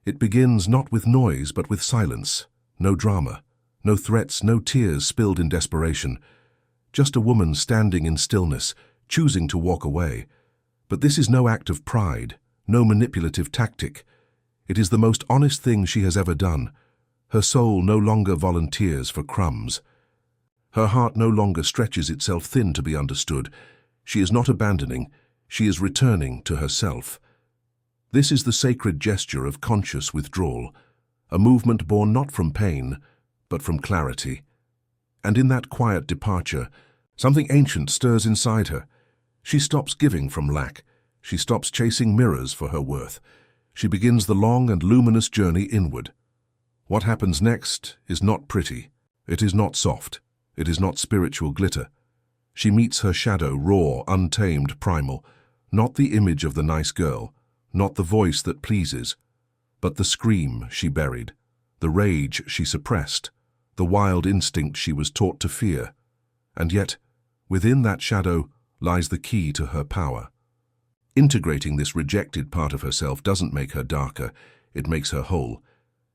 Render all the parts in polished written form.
It begins not with noise but with silence, no drama, no threats, no tears spilled in desperation, just a woman standing in stillness, choosing to walk away. But this is no act of pride, no manipulative tactic. It is the most honest thing she has ever done. Her soul no longer volunteers for crumbs. Her heart no longer stretches itself thin to be understood. She is not abandoning, she is returning to herself. This is the sacred gesture of conscious withdrawal, a movement born not from pain, but from clarity. And in that quiet departure, something ancient stirs inside her. She stops giving from lack. She stops chasing mirrors for her worth. She begins the long and luminous journey inward. What happens next is not pretty. It is not soft. It is not spiritual glitter. She meets her shadow, raw, untamed, primal, not the image of the nice girl, not the voice that pleases, but the scream she buried, the rage she suppressed, the wild instinct she was taught to fear. And yet, within that shadow lies the key to her power. Integrating this rejected part of herself doesn't make her darker, it makes her whole.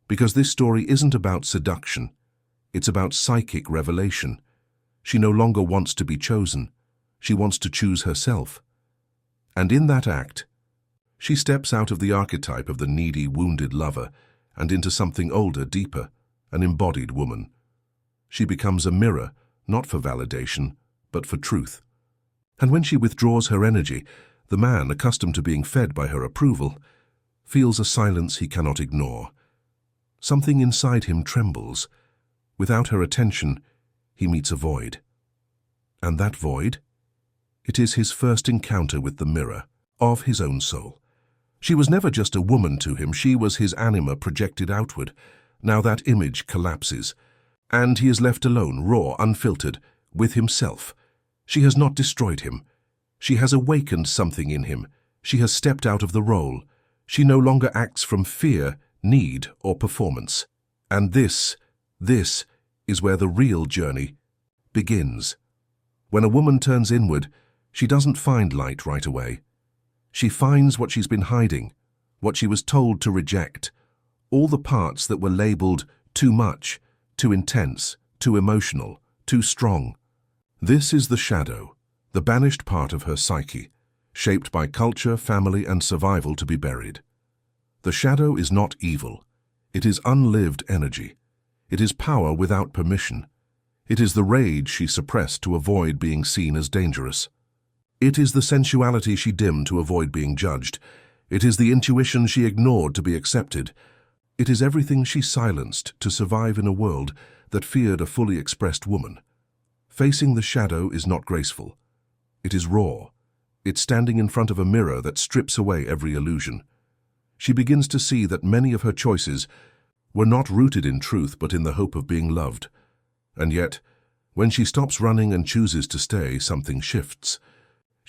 Because this story isn't about seduction, it's about psychic revelation. She no longer wants to be chosen, she wants to choose herself. And in that act, she steps out of the archetype of the needy, wounded lover and into something older, deeper, an embodied woman. She becomes a mirror, not for validation, but for truth. And when she withdraws her energy, the man, accustomed to being fed by her approval, feels a silence he cannot ignore. Something inside him trembles. Without her attention, he meets a void. And that void? It is his first encounter with the mirror of his own soul. She was never just a woman to him, she was his anima projected outward. Now that image collapses, and he is left alone, raw, unfiltered, with himself. She has not destroyed him. She has awakened something in him. She has stepped out of the role. She no longer acts from fear, need, or performance. And this is where the real journey begins. When a woman turns inward, she doesn't find light right away. She finds what she's been hiding, what she was told to reject, all the parts that were labeled too much, too intense, too emotional, too strong. This is the shadow, the banished part of her psyche, shaped by culture, family, and survival to be buried. The shadow is not evil. It is unlived energy. It is power without permission. It is the rage she suppressed to avoid being seen as dangerous. It is the sensuality she dimmed to avoid being judged. It is the intuition she ignored to be accepted. It is everything she silenced to survive in a world that feared a fully expressed woman. Facing the shadow is not graceful. It is raw. It's standing in front of a mirror that strips away every illusion. She begins to see that many of her choices were not rooted in truth but in the hope of being loved. And yet, when she stops running and chooses to stay, something shifts.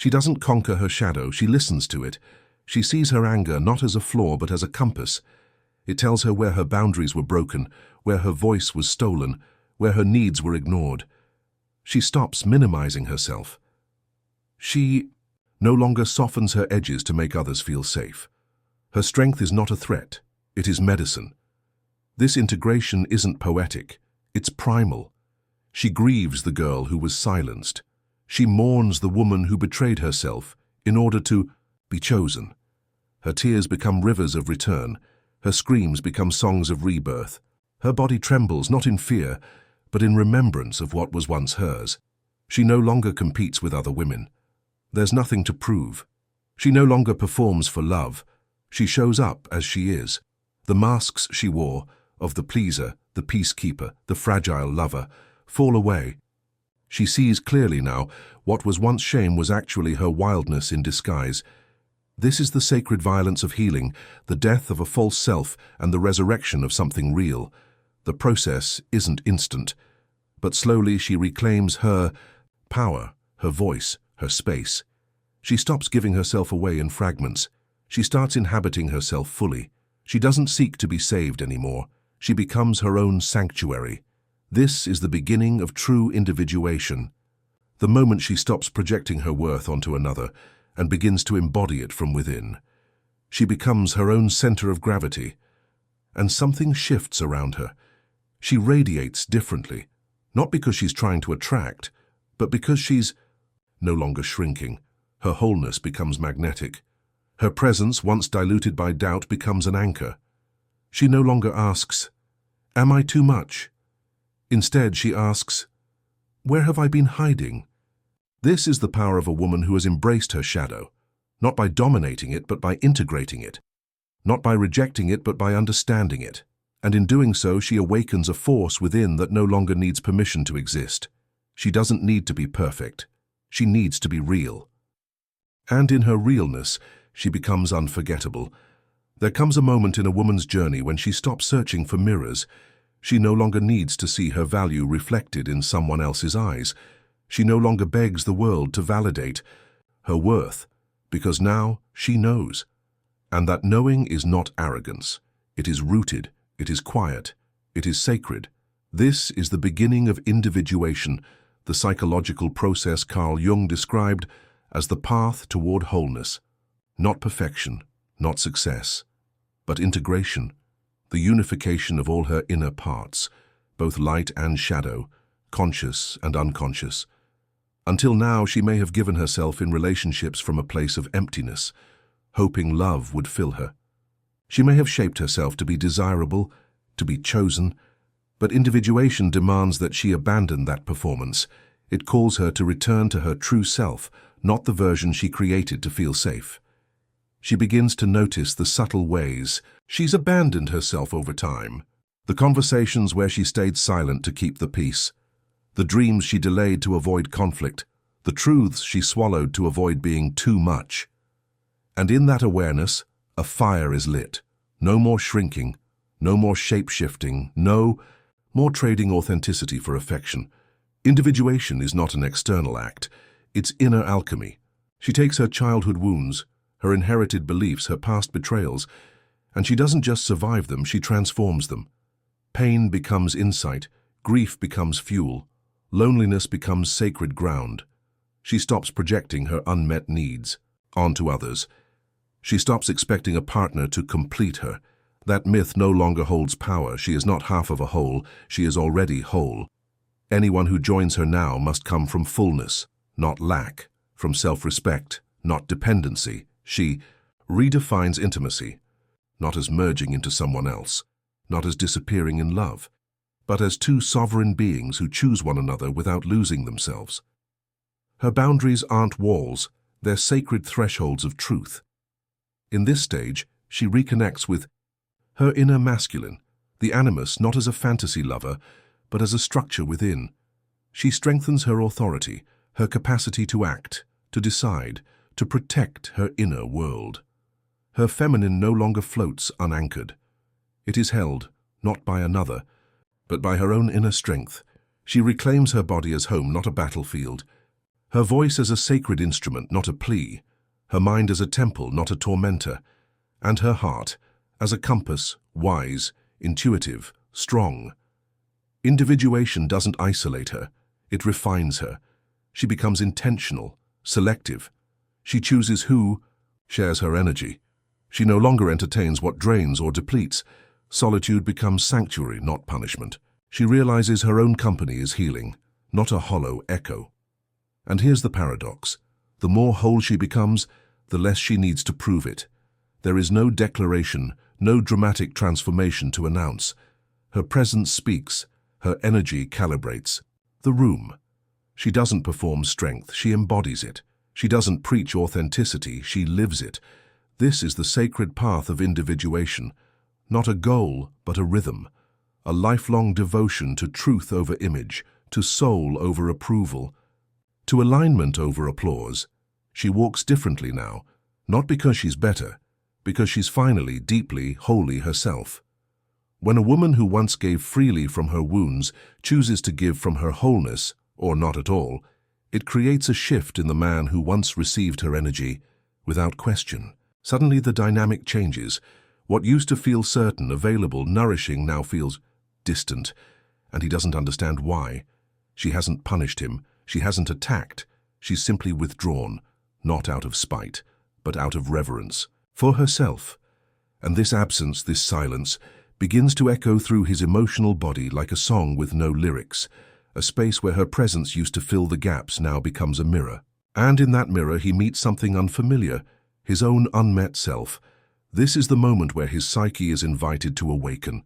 She doesn't conquer her shadow, she listens to it. She sees her anger not as a flaw but as a compass. It tells her where her boundaries were broken, where her voice was stolen, where her needs were ignored. She stops minimizing herself. She no longer softens her edges to make others feel safe. Her strength is not a threat, it is medicine. This integration isn't poetic, it's primal. She grieves the girl who was silenced. She mourns the woman who betrayed herself in order to be chosen. Her tears become rivers of return. Her screams become songs of rebirth. Her body trembles not in fear, but in remembrance of what was once hers. She no longer competes with other women. There's nothing to prove. She no longer performs for love. She shows up as she is. The masks she wore, of the pleaser, the peacekeeper, the fragile lover, fall away. She sees clearly now what was once shame was actually her wildness in disguise. This is the sacred violence of healing, the death of a false self and the resurrection of something real. The process isn't instant, but slowly she reclaims her power, her voice, her space. She stops giving herself away in fragments. She starts inhabiting herself fully. She doesn't seek to be saved anymore. She becomes her own sanctuary. This is the beginning of true individuation. The moment she stops projecting her worth onto another and begins to embody it from within. She becomes her own center of gravity, and something shifts around her. She radiates differently, not because she's trying to attract, but because she's no longer shrinking. Her wholeness becomes magnetic. Her presence, once diluted by doubt, becomes an anchor. She no longer asks, "Am I too much?" Instead, she asks, "Where have I been hiding?" This is the power of a woman who has embraced her shadow, not by dominating it, but by integrating it, not by rejecting it, but by understanding it. And in doing so, she awakens a force within that no longer needs permission to exist. She doesn't need to be perfect. She needs to be real. And in her realness, she becomes unforgettable. There comes a moment in a woman's journey when she stops searching for mirrors. She no longer needs to see her value reflected in someone else's eyes. She no longer begs the world to validate her worth, because now she knows. And that knowing is not arrogance. It is rooted, it is quiet, it is sacred. This is the beginning of individuation, the psychological process Carl Jung described as the path toward wholeness. Not perfection, not success, but integration, the unification of all her inner parts, both light and shadow, conscious and unconscious. Until now, she may have given herself in relationships from a place of emptiness, hoping love would fill her. She may have shaped herself to be desirable, to be chosen, but individuation demands that she abandon that performance. It calls her to return to her true self, not the version she created to feel safe. She begins to notice the subtle ways she's abandoned herself over time, the conversations where she stayed silent to keep the peace, the dreams she delayed to avoid conflict, the truths she swallowed to avoid being too much. And in that awareness, a fire is lit. No more shrinking, no more shape-shifting, no more trading authenticity for affection. Individuation is not an external act, it's inner alchemy. She takes her childhood wounds, her inherited beliefs, her past betrayals, and she doesn't just survive them, she transforms them. Pain becomes insight, grief becomes fuel, loneliness becomes sacred ground. She stops projecting her unmet needs onto others. She stops expecting a partner to complete her. That myth no longer holds power. She is not half of a whole, she is already whole. Anyone who joins her now must come from fullness, not lack, from self-respect, not dependency. She redefines intimacy, not as merging into someone else, not as disappearing in love, but as two sovereign beings who choose one another without losing themselves. Her boundaries aren't walls, they're sacred thresholds of truth. In this stage, she reconnects with her inner masculine, the animus, not as a fantasy lover, but as a structure within. She strengthens her authority, her capacity to act, to decide, to protect her inner world. Her feminine no longer floats unanchored. It is held, not by another, but by her own inner strength. She reclaims her body as home, not a battlefield. Her voice as a sacred instrument, not a plea. Her mind as a temple, not a tormentor. And her heart as a compass, wise, intuitive, strong. Individuation doesn't isolate her, it refines her. She becomes intentional, selective. She chooses who shares her energy. She no longer entertains what drains or depletes. Solitude becomes sanctuary, not punishment. She realizes her own company is healing, not a hollow echo. And here's the paradox. The more whole she becomes, the less she needs to prove it. There is no declaration, no dramatic transformation to announce. Her presence speaks, her energy calibrates. The room. She doesn't perform strength, she embodies it. She doesn't preach authenticity, she lives it. This is the sacred path of individuation, not a goal, but a rhythm, a lifelong devotion to truth over image, to soul over approval, to alignment over applause. She walks differently now, not because she's better, because she's finally, deeply, wholly herself. When a woman who once gave freely from her wounds chooses to give from her wholeness, or not at all, it creates a shift in the man who once received her energy, without question. Suddenly the dynamic changes. What used to feel certain, available, nourishing now feels distant, and he doesn't understand why. She hasn't punished him, she hasn't attacked, she's simply withdrawn, not out of spite, but out of reverence, for herself. And this absence, this silence, begins to echo through his emotional body like a song with no lyrics. A space where her presence used to fill the gaps now becomes a mirror. And in that mirror he meets something unfamiliar, his own unmet self. This is the moment where his psyche is invited to awaken.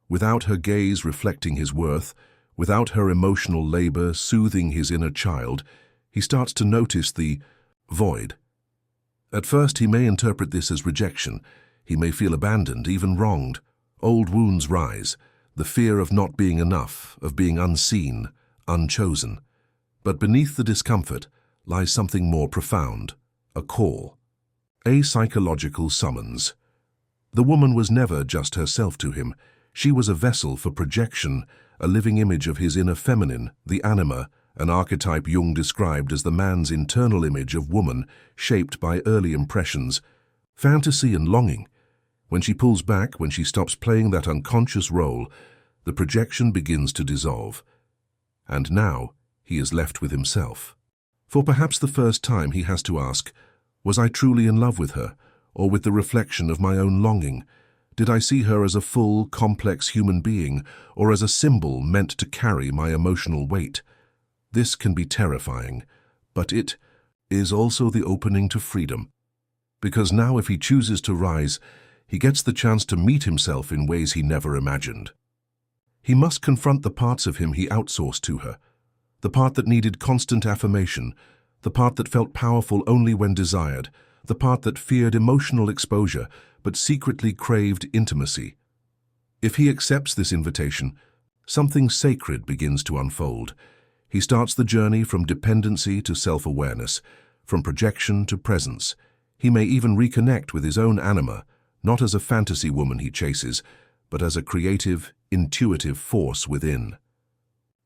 Without her gaze reflecting his worth, without her emotional labor soothing his inner child, he starts to notice the void. At first he may interpret this as rejection. He may feel abandoned, even wronged. Old wounds rise, the fear of not being enough, of being unseen, unchosen. But beneath the discomfort lies something more profound, a call, a psychological summons. The woman was never just herself to him. She was a vessel for projection, a living image of his inner feminine, the anima, an archetype Jung described as the man's internal image of woman, shaped by early impressions, fantasy and longing. When she pulls back, when she stops playing that unconscious role, the projection begins to dissolve. And now he is left with himself. For perhaps the first time he has to ask, was I truly in love with her, or with the reflection of my own longing? Did I see her as a full, complex human being, or as a symbol meant to carry my emotional weight? This can be terrifying, but it is also the opening to freedom. Because now if he chooses to rise, he gets the chance to meet himself in ways he never imagined. He must confront the parts of him he outsourced to her, the part that needed constant affirmation, the part that felt powerful only when desired, the part that feared emotional exposure but secretly craved intimacy. If he accepts this invitation, something sacred begins to unfold. He starts the journey from dependency to self-awareness, from projection to presence. He may even reconnect with his own anima, not as a fantasy woman he chases, but as a creative, intuitive force within.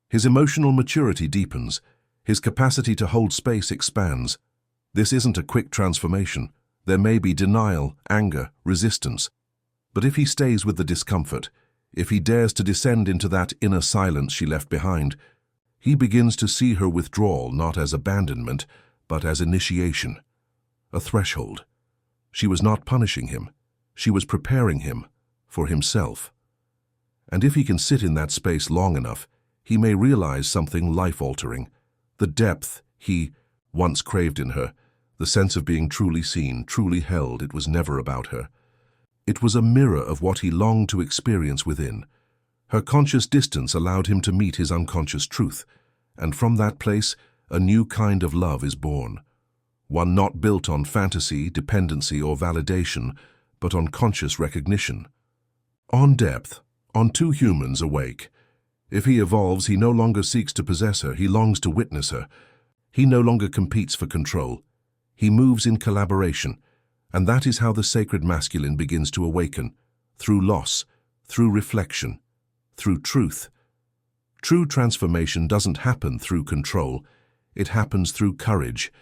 His emotional maturity deepens. His capacity to hold space expands. This isn't a quick transformation. There may be denial, anger, resistance. But if he stays with the discomfort, if he dares to descend into that inner silence she left behind, he begins to see her withdrawal not as abandonment, but as initiation, a threshold. She was not punishing him. She was preparing him for himself. And if he can sit in that space long enough, he may realize something life-altering. The depth he once craved in her, the sense of being truly seen, truly held. It was never about her. It was a mirror of what he longed to experience within. Her conscious distance allowed him to meet his unconscious truth, and from that place, a new kind of love is born. One not built on fantasy, dependency, or validation, but on conscious recognition. On depth, on two humans awake. If he evolves, he no longer seeks to possess her, he longs to witness her. He no longer competes for control. He moves in collaboration, and that is how the sacred masculine begins to awaken, through loss, through reflection, through truth. True transformation doesn't happen through control, it happens through courage.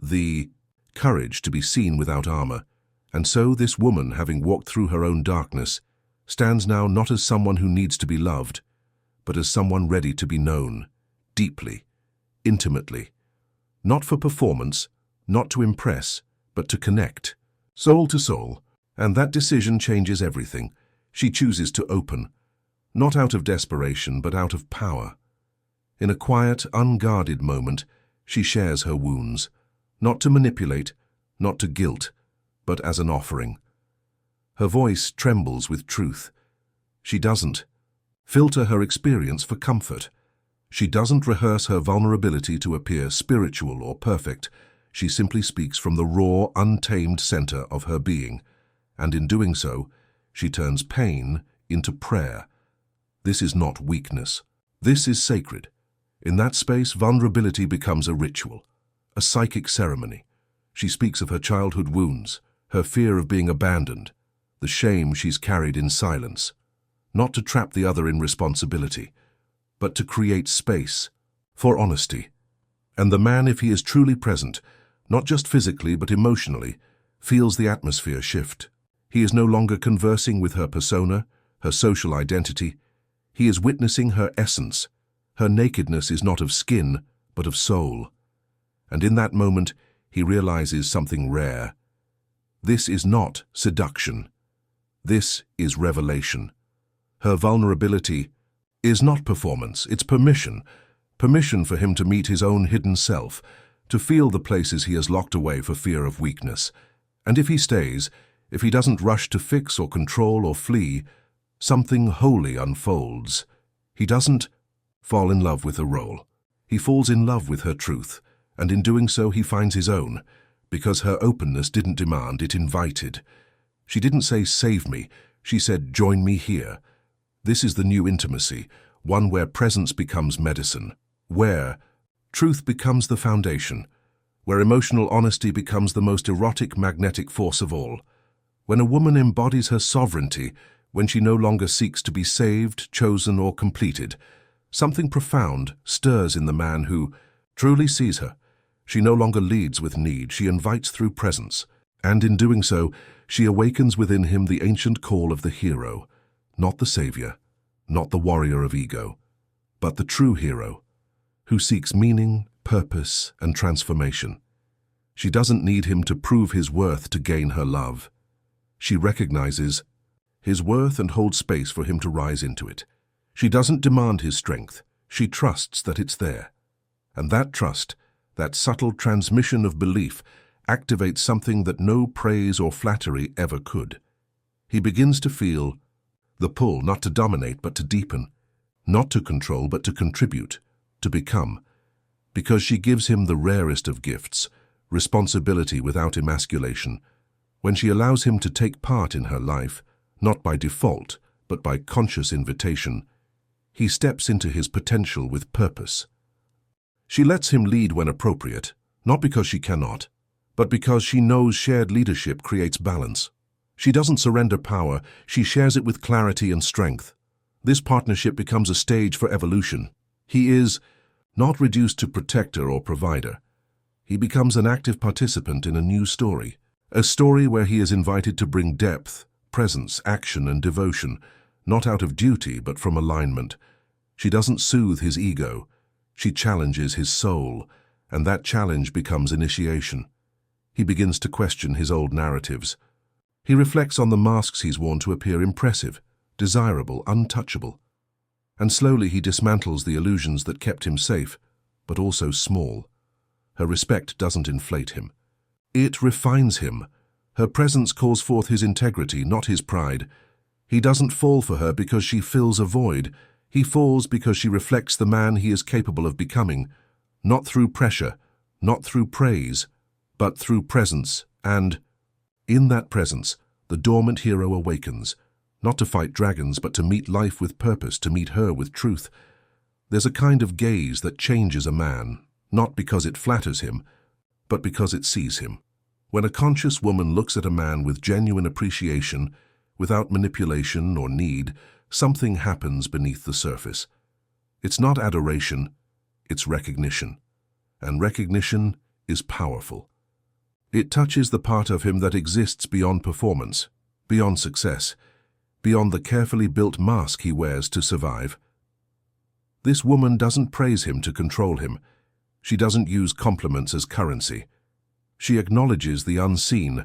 The courage to be seen without armor. And so this woman, having walked through her own darkness, stands now not as someone who needs to be loved, but as someone ready to be known, deeply, intimately. Not for performance, not to impress, but to connect, soul to soul. And that decision changes everything. She chooses to open, not out of desperation, but out of power. In a quiet, unguarded moment, she shares her wounds, not to manipulate, not to guilt, but as an offering. Her voice trembles with truth. She doesn't filter her experience for comfort. She doesn't rehearse her vulnerability to appear spiritual or perfect. She simply speaks from the raw, untamed center of her being, and in doing so, she turns pain into prayer. This is not weakness. This is sacred. In that space, vulnerability becomes a ritual, a psychic ceremony. She speaks of her childhood wounds, her fear of being abandoned, the shame she's carried in silence, not to trap the other in responsibility, but to create space for honesty. And the man, if he is truly present, not just physically but emotionally, feels the atmosphere shift. He is no longer conversing with her persona, her social identity. He is witnessing her essence. Her nakedness is not of skin, but of soul. And in that moment, he realizes something rare. This is not seduction. This is revelation. Her vulnerability is not performance, it's permission. Permission for him to meet his own hidden self, to feel the places he has locked away for fear of weakness. And if he stays, if he doesn't rush to fix or control or flee, something holy unfolds. He doesn't fall in love with a role. He falls in love with her truth, and in doing so he finds his own, because her openness didn't demand, it invited. She didn't say, "Save me," she said, "Join me here." This is the new intimacy, one where presence becomes medicine, where truth becomes the foundation, where emotional honesty becomes the most erotic magnetic force of all. When a woman embodies her sovereignty, when she no longer seeks to be saved, chosen, or completed, something profound stirs in the man who truly sees her. She no longer leads with need, she invites through presence, and in doing so, she awakens within him the ancient call of the hero, not the savior, not the warrior of ego, but the true hero, who seeks meaning, purpose, and transformation. She doesn't need him to prove his worth to gain her love. She recognizes his worth and holds space for him to rise into it. She doesn't demand his strength, she trusts that it's there. And that trust, that subtle transmission of belief, activates something that no praise or flattery ever could. He begins to feel the pull, not to dominate but to deepen, not to control but to contribute, to become. Because she gives him the rarest of gifts, responsibility without emasculation. When she allows him to take part in her life, not by default, but by conscious invitation, he steps into his potential with purpose. She lets him lead when appropriate, not because she cannot, but because she knows shared leadership creates balance. She doesn't surrender power, she shares it with clarity and strength. This partnership becomes a stage for evolution. He is not reduced to protector or provider. He becomes an active participant in a new story, a story where he is invited to bring depth, presence, action, and devotion, not out of duty but from alignment. She doesn't soothe his ego, she challenges his soul, and that challenge becomes initiation. He begins to question his old narratives. He reflects on the masks he's worn to appear impressive, desirable, untouchable. And slowly he dismantles the illusions that kept him safe, but also small. Her respect doesn't inflate him. It refines him. Her presence calls forth his integrity, not his pride. He doesn't fall for her because she fills a void. He falls because she reflects the man he is capable of becoming, not through pressure, not through praise, but through presence, and in that presence, the dormant hero awakens, not to fight dragons, but to meet life with purpose, to meet her with truth. There's a kind of gaze that changes a man, not because it flatters him, but because it sees him. When a conscious woman looks at a man with genuine appreciation, without manipulation or need, something happens beneath the surface. It's not adoration, it's recognition. And recognition is powerful. It touches the part of him that exists beyond performance, beyond success, beyond the carefully built mask he wears to survive. This woman doesn't praise him to control him. She doesn't use compliments as currency. She acknowledges the unseen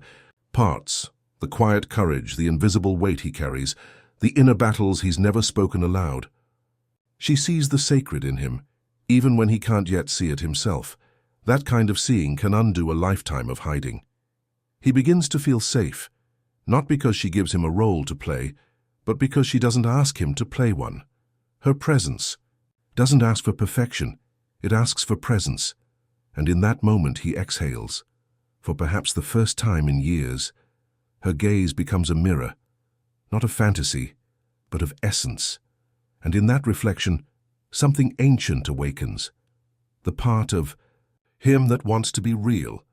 parts, the quiet courage, the invisible weight he carries, the inner battles he's never spoken aloud. She sees the sacred in him, even when he can't yet see it himself. That kind of seeing can undo a lifetime of hiding. He begins to feel safe, not because she gives him a role to play, but because she doesn't ask him to play one. Her presence doesn't ask for perfection, it asks for presence. And in that moment he exhales. For perhaps the first time in years, her gaze becomes a mirror, not of fantasy, but of essence. And in that reflection, something ancient awakens. The part of him that wants to be real,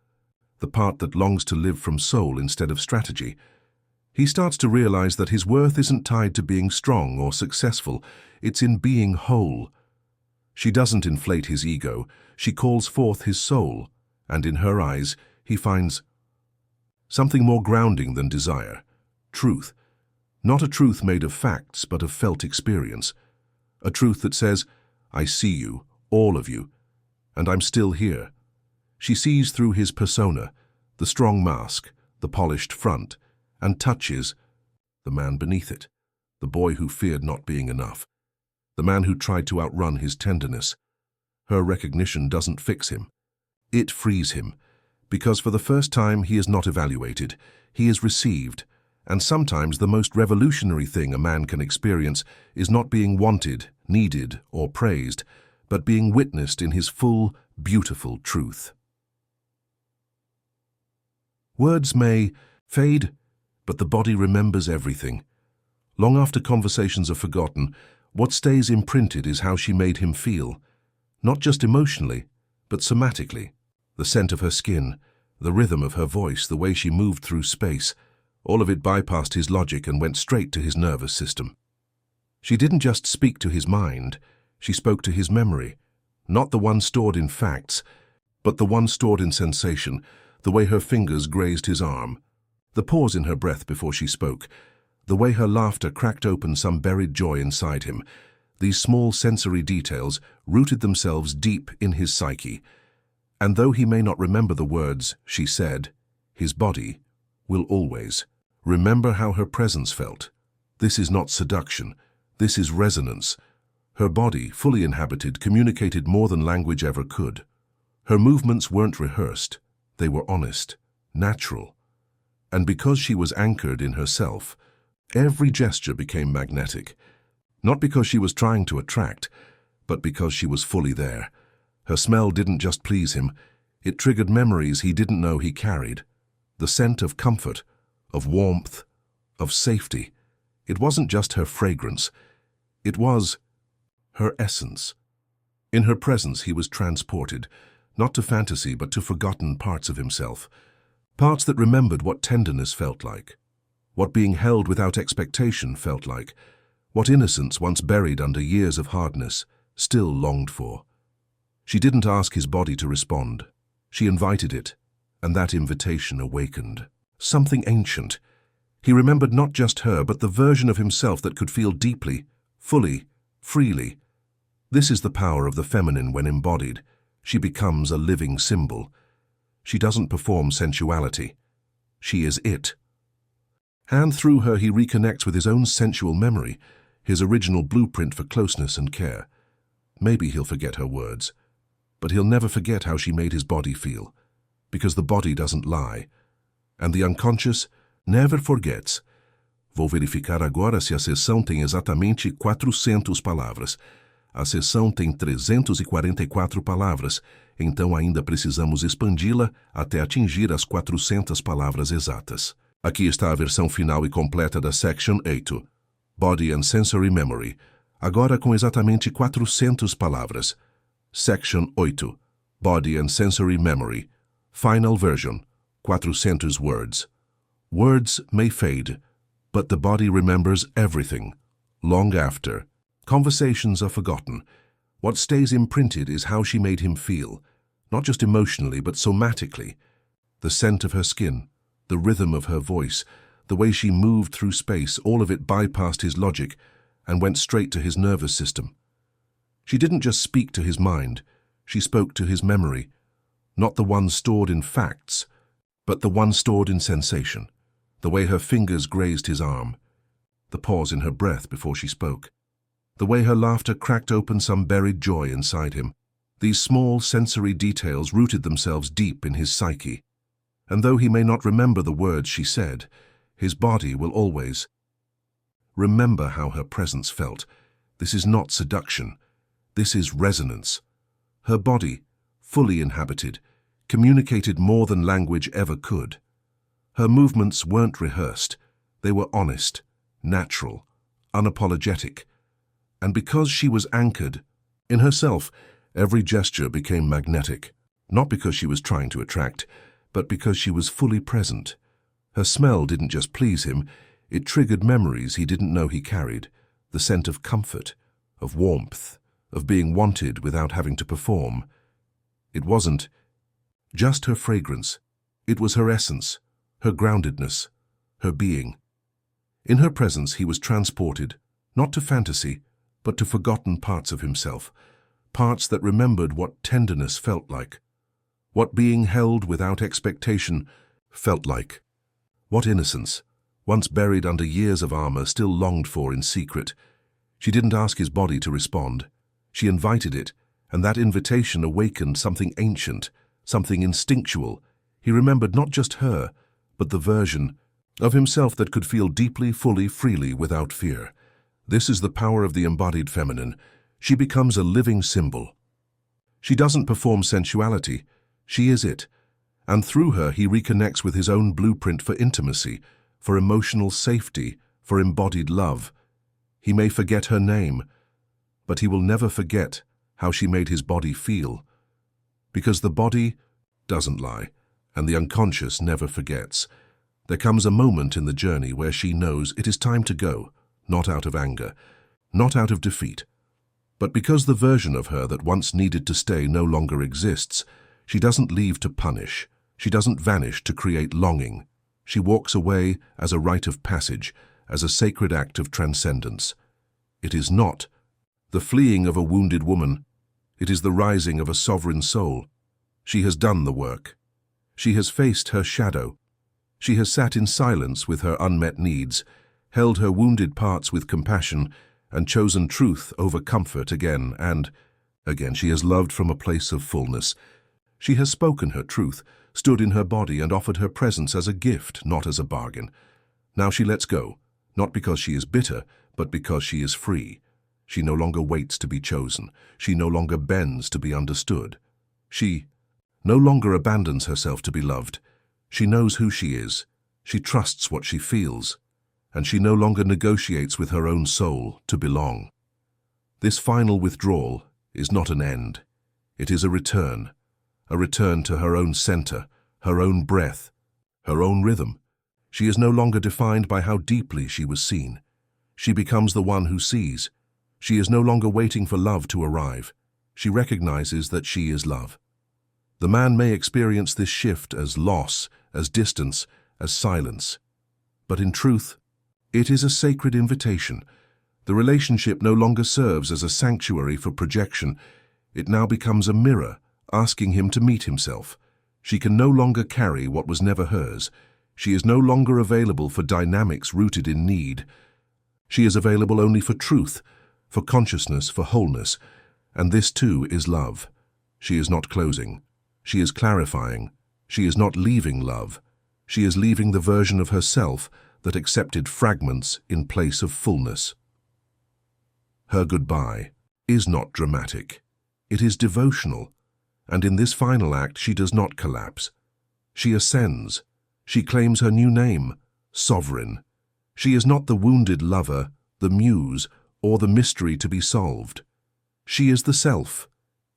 the part that longs to live from soul instead of strategy. He starts to realize that his worth isn't tied to being strong or successful, it's in being whole. She doesn't inflate his ego, she calls forth his soul, and in her eyes he finds something more grounding than desire, truth. Not a truth made of facts, but of felt experience. A truth that says, I see you, all of you, and I'm still here. She sees through his persona, the strong mask, the polished front, and touches the man beneath it. the boy who feared not being enough, the man who tried to outrun his tenderness. Her recognition doesn't fix him. It frees him, because for the first time he is not evaluated, he is received, and sometimes the most revolutionary thing a man can experience is not being wanted, needed, or praised, but being witnessed in his full, beautiful truth. Words may fade, but the body remembers everything. Long after conversations are forgotten, what stays imprinted is how she made him feel, not just emotionally, but somatically. The scent of her skin, the rhythm of her voice, the way she moved through space, all of it bypassed his logic and went straight to his nervous system. She didn't just speak to his mind, she spoke to his memory, not the one stored in facts, but the one stored in sensation, the way her fingers grazed his arm, the pause in her breath before she spoke, the way her laughter cracked open some buried joy inside him. These small sensory details rooted themselves deep in his psyche, and though he may not remember the words she said, his body will always remember how her presence felt. This is not seduction, this is resonance. Her body, fully inhabited, communicated more than language ever could. Her movements weren't rehearsed, they were honest, natural. And because she was anchored in herself, every gesture became magnetic. Not because she was trying to attract, but because she was fully there. Her smell didn't just please him, it triggered memories he didn't know he carried. The scent of comfort, of warmth, of safety. It wasn't just her fragrance, it was her essence. In her presence he was transported, not to fantasy but to forgotten parts of himself. Parts that remembered what tenderness felt like, what being held without expectation felt like, what innocence once buried under years of hardness still longed for. She didn't ask his body to respond. She invited it, and that invitation awakened something ancient. He remembered not just her, but the version of himself that could feel deeply, fully, freely. This is the power of the feminine when embodied. She becomes a living symbol. She doesn't perform sensuality. She is it. And through her he reconnects with his own sensual memory, his original blueprint for closeness and care. Maybe he'll forget her words, but he'll never forget how she made his body feel, because the body doesn't lie, and the unconscious never forgets. Vou verificar agora se a sessão tem exatamente 400 palavras. A sessão tem 344 palavras, então ainda precisamos expandi-la até atingir as 400 palavras exatas. Aqui está a versão final e completa da Section 8, Body and Sensory Memory, agora com exatamente 400 palavras. Section 8, Body and Sensory Memory, Final Version, 400 words. Words may fade, but the body remembers everything, long after. Conversations are forgotten. What stays imprinted is how she made him feel, not just emotionally but somatically. The scent of her skin, the rhythm of her voice, the way she moved through space, all of it bypassed his logic and went straight to his nervous system. She didn't just speak to his mind, she spoke to his memory, not the one stored in facts, but the one stored in sensation, the way her fingers grazed his arm, the pause in her breath before she spoke, the way her laughter cracked open some buried joy inside him. These small sensory details rooted themselves deep in his psyche, and though he may not remember the words she said, his body will always remember how her presence felt. This is not seduction, this is resonance. Her body, fully inhabited, communicated more than language ever could. Her movements weren't rehearsed, they were honest, natural, unapologetic. And because she was anchored in herself, every gesture became magnetic, not because she was trying to attract, but because she was fully present. Her smell didn't just please him, it triggered memories he didn't know he carried, the scent of comfort, of warmth, of being wanted without having to perform. It wasn't just her fragrance, it was her essence, her groundedness, her being. In her presence he was transported, not to fantasy, but to forgotten parts of himself, parts that remembered what tenderness felt like, what being held without expectation felt like, what innocence once buried under years of armor, still longed for in secret. She didn't ask his body to respond. She invited it, and that invitation awakened something ancient, something instinctual. He remembered not just her, but the version of himself that could feel deeply, fully, freely, without fear. This is the power of the embodied feminine. She becomes a living symbol. She doesn't perform sensuality. She is it. And through her, he reconnects with his own blueprint for intimacy, for emotional safety, for embodied love. He may forget her name, but he will never forget how she made his body feel. Because the body doesn't lie, and the unconscious never forgets. There comes a moment in the journey where she knows it is time to go, not out of anger, not out of defeat, but because the version of her that once needed to stay no longer exists. She doesn't leave to punish. She doesn't vanish to create longing. She walks away as a rite of passage, as a sacred act of transcendence. It is not the fleeing of a wounded woman. It is the rising of a sovereign soul. She has done the work. She has faced her shadow. She has sat in silence with her unmet needs, held her wounded parts with compassion, and chosen truth over comfort again and again. She has loved from a place of fullness. She has spoken her truth, stood in her body, and offered her presence as a gift, not as a bargain. Now she lets go, not because she is bitter, but because she is free. She no longer waits to be chosen. She no longer bends to be understood. She no longer abandons herself to be loved. She knows who she is. She trusts what she feels. And she no longer negotiates with her own soul to belong. This final withdrawal is not an end. It is a return to her own center, her own breath, her own rhythm. She is no longer defined by how deeply she was seen. She becomes the one who sees. She is no longer waiting for love to arrive. She recognizes that she is love. The man may experience this shift as loss, as distance, as silence. But in truth, it is a sacred invitation. The relationship no longer serves as a sanctuary for projection. It now becomes a mirror, asking him to meet himself. She can no longer carry what was never hers. She is no longer available for dynamics rooted in need. She is available only for truth, for consciousness, for wholeness. And this too is love. She is not closing. She is clarifying. She is not leaving love. She is leaving the version of herself that accepted fragments in place of fullness. Her goodbye is not dramatic. It is devotional. And in this final act, she does not collapse. She ascends. She claims her new name, sovereign. She is not the wounded lover, the muse, or the mystery to be solved. She is the self,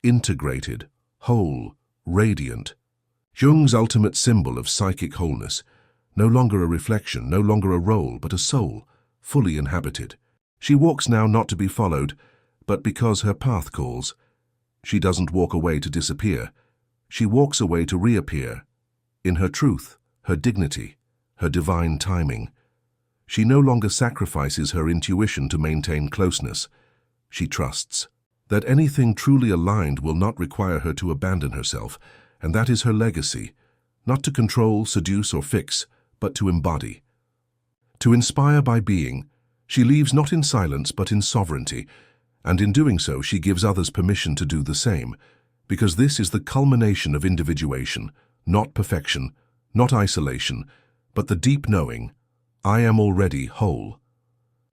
integrated, whole, radiant. Jung's ultimate symbol of psychic wholeness, no longer a reflection, no longer a role, but a soul, fully inhabited. She walks now not to be followed, but because her path calls. She doesn't walk away to disappear. She walks away to reappear, in her truth, her dignity, her divine timing. She no longer sacrifices her intuition to maintain closeness. She trusts that anything truly aligned will not require her to abandon herself, and that is her legacy, not to control, seduce, or fix, but to embody. To inspire by being, she leaves not in silence but in sovereignty, and in doing so she gives others permission to do the same, because this is the culmination of individuation, not perfection, not isolation, but the deep knowing, I am already whole.